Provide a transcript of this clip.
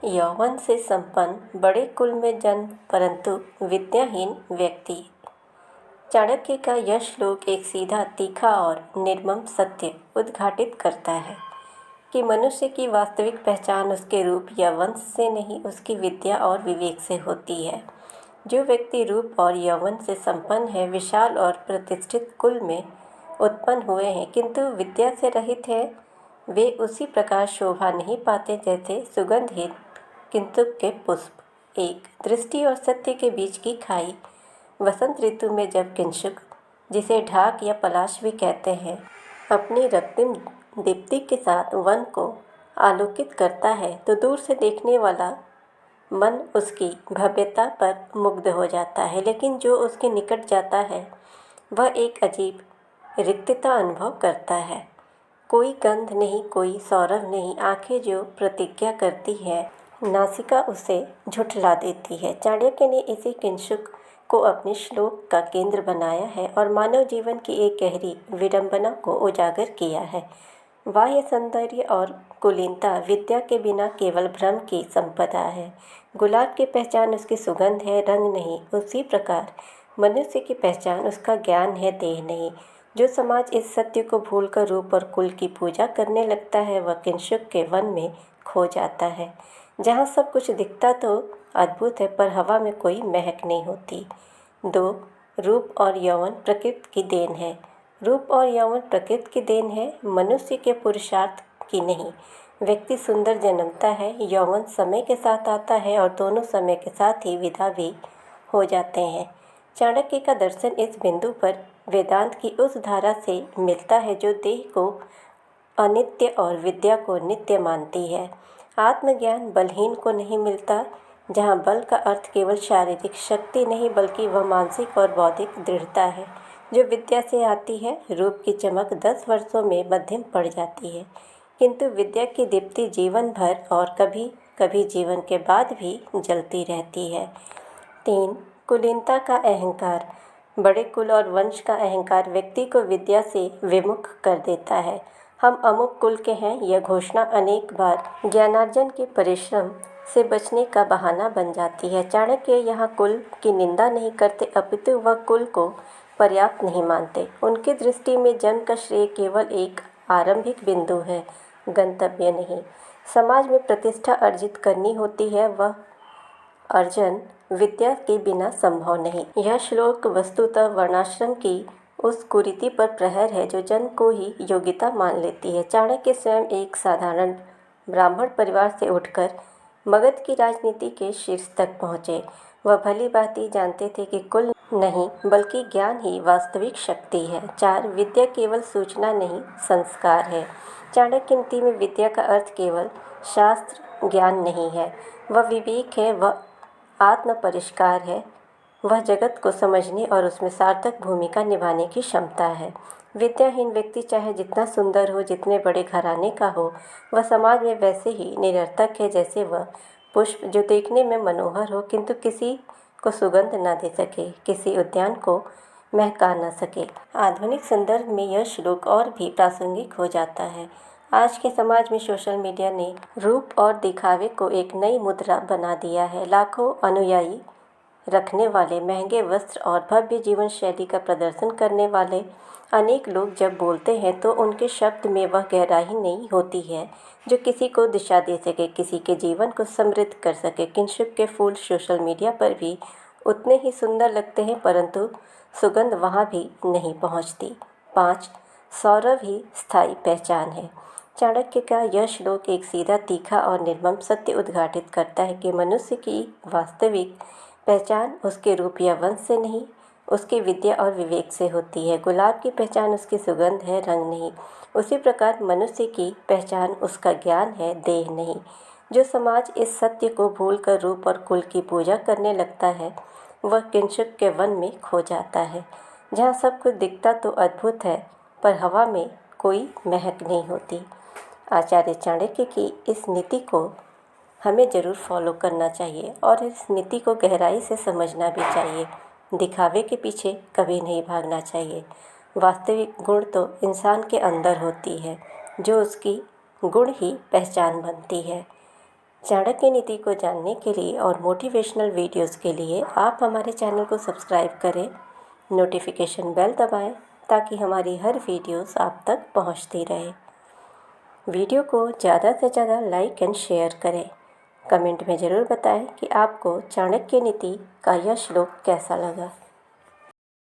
यौवन से संपन्न बड़े कुल में जन्म परंतु विद्याहीन व्यक्ति। चाणक्य का यह श्लोक एक सीधा, तीखा और निर्मम सत्य उद्घाटित करता है कि मनुष्य की वास्तविक पहचान उसके रूप या वंश से नहीं, उसकी विद्या और विवेक से होती है। जो व्यक्ति रूप और यौवन से संपन्न है, विशाल और प्रतिष्ठित कुल में उत्पन्न हुए हैं किंतु विद्या से रहित है, वे उसी प्रकार शोभा नहीं पाते जैसे सुगंधहीन किंतु के पुष्प। एक दृष्टि और सत्य के बीच की खाई। वसंत ऋतु में जब किंशुक, जिसे ढाक या पलाश भी कहते हैं, अपनी रक्तिम दीप्ति के साथ वन को आलोकित करता है तो दूर से देखने वाला मन उसकी भव्यता पर मुग्ध हो जाता है, लेकिन जो उसके निकट जाता है वह एक अजीब रिक्तता अनुभव करता है। कोई गंध नहीं, कोई सौरभ नहीं, आंखें जो प्रतिज्ञा करती है, नासिका उसे झुठला देती है। चाणक्य ने इसी किंशुक को अपने श्लोक का केंद्र बनाया है और मानव जीवन की एक गहरी विडंबना को उजागर किया है। बाह्य सौंदर्य और कुलीनता विद्या के बिना केवल भ्रम की संपदा है। गुलाब की पहचान उसकी सुगंध है, रंग नहीं। उसी प्रकार मनुष्य की पहचान उसका ज्ञान है, देह नहीं। जो समाज इस सत्य को भूलकर रूप और कुल की पूजा करने लगता है, वह किंशुक के वन में खो जाता है, जहाँ सब कुछ दिखता तो अद्भुत है पर हवा में कोई महक नहीं होती। 2. रूप और यौवन प्रकृति की देन है। रूप और यौवन प्रकृति की देन है, मनुष्य के पुरुषार्थ की नहीं। व्यक्ति सुंदर जन्मता है, यौवन समय के साथ आता है और दोनों समय के साथ ही विदा भी हो जाते हैं। चाणक्य का दर्शन इस बिंदु पर वेदांत की उस धारा से मिलता है जो देह को अनित्य और विद्या को नित्य मानती है। आत्मज्ञान बलहीन को नहीं मिलता, जहाँ बल का अर्थ केवल शारीरिक शक्ति नहीं बल्कि वह मानसिक और बौद्धिक दृढ़ता है जो विद्या से आती है। रूप की चमक 10 वर्षों में मध्यम पड़ जाती है किंतु विद्या की दीप्ति जीवन भर और कभी कभी जीवन के बाद भी जलती रहती है। 3. कुलीनता का अहंकार। बड़े कुल और वंश का अहंकार व्यक्ति को विद्या से विमुख कर देता है। हम अमुक कुल के हैं, यह घोषणा अनेक बार ज्ञानार्जन के परिश्रम से बचने का बहाना बन जाती है। चाणक्य यहाँ कुल की निंदा नहीं करते, अपितु वह कुल को पर्याप्त नहीं मानते। उनकी दृष्टि में जन्म का श्रेय केवल एक आरंभिक बिंदु है, गंतव्य नहीं। समाज में प्रतिष्ठा अर्जित करनी होती है, वह अर्जन विद्या के बिना संभव नहीं। यह श्लोक वस्तुतः वर्णाश्रम की उस कुरीति पर प्रहर है जो जन्म को ही योग्यता मान लेती है। चाणक्य स्वयं एक साधारण ब्राह्मण परिवार से उठकर मगध की राजनीति के शीर्ष तक पहुँचे। वह भली भांति जानते थे कि कुल नहीं बल्कि ज्ञान ही वास्तविक शक्ति है। 4. विद्या केवल सूचना नहीं, संस्कार है। चाणक्य नीति में विद्या का अर्थ केवल शास्त्र ज्ञान नहीं है, वह विवेक है, वह आत्म परिष्कार है, वह जगत को समझने और उसमें सार्थक भूमिका निभाने की क्षमता है। विद्याहीन व्यक्ति चाहे जितना सुंदर हो, जितने बड़े घराने का हो, वह समाज में वैसे ही निरर्थक है जैसे वह पुष्प जो देखने में मनोहर हो किंतु किसी को सुगंध न दे सके, किसी उद्यान को महका न सके। आधुनिक संदर्भ में यह श्लोक और भी प्रासंगिक हो जाता है। आज के समाज में सोशल मीडिया ने रूप और दिखावे को एक नई मुद्रा बना दिया है। लाखों अनुयायी रखने वाले, महंगे वस्त्र और भव्य जीवन शैली का प्रदर्शन करने वाले अनेक लोग जब बोलते हैं तो उनके शब्द में वह गहराई नहीं होती है जो किसी को दिशा दे सके, किसी के जीवन को समृद्ध कर सके। किंशुक के फूल सोशल मीडिया पर भी उतने ही सुंदर लगते हैं परंतु सुगंध वहाँ भी नहीं पहुँचती। 5. सौरभ ही स्थायी पहचान है। चाणक्य का यह श्लोक एक सीधा, तीखा और निर्मम सत्य उद्घाटित करता है कि मनुष्य की वास्तविक पहचान उसके रूप या वंश से नहीं, उसकी विद्या और विवेक से होती है। गुलाब की पहचान उसकी सुगंध है, रंग नहीं। उसी प्रकार मनुष्य की पहचान उसका ज्ञान है, देह नहीं। जो समाज इस सत्य को भूलकर रूप और कुल की पूजा करने लगता है, वह किंशुक के वन में खो जाता है, जहाँ सब कुछ दिखता तो अद्भुत है पर हवा में कोई महक नहीं होती। आचार्य चाणक्य की इस नीति को हमें ज़रूर फॉलो करना चाहिए और इस नीति को गहराई से समझना भी चाहिए। दिखावे के पीछे कभी नहीं भागना चाहिए। वास्तविक गुण तो इंसान के अंदर होती है, जो उसकी गुण ही पहचान बनती है। चाणक्य नीति को जानने के लिए और मोटिवेशनल वीडियोस के लिए आप हमारे चैनल को सब्सक्राइब करें, नोटिफिकेशन बेल दबाएं ताकि हमारी हर वीडियोस आप तक पहुंचती रहे। वीडियो को ज़्यादा से ज़्यादा लाइक एंड शेयर करें। कमेंट में ज़रूर बताएं कि आपको चाणक्य नीति का यह श्लोक कैसा लगा।